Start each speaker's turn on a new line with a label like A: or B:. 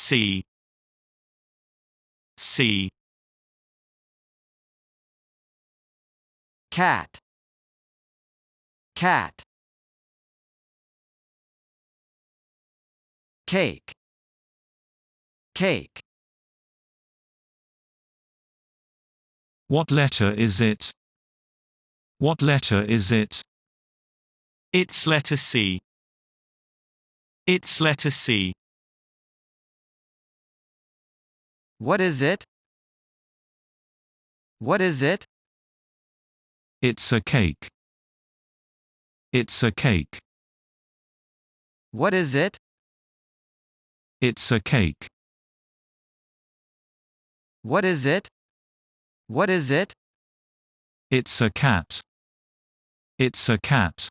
A: C. C.
B: Cat. Cat. Cake. Cake.
C: What letter is it? What letter is it?
A: It's letter C. It's letter C.
B: What is it? What is it?
C: It's a cake. It's a cake.
B: What is it?
C: It's a cake.
B: What is it? What is it?
C: It's a cat. It's a cat.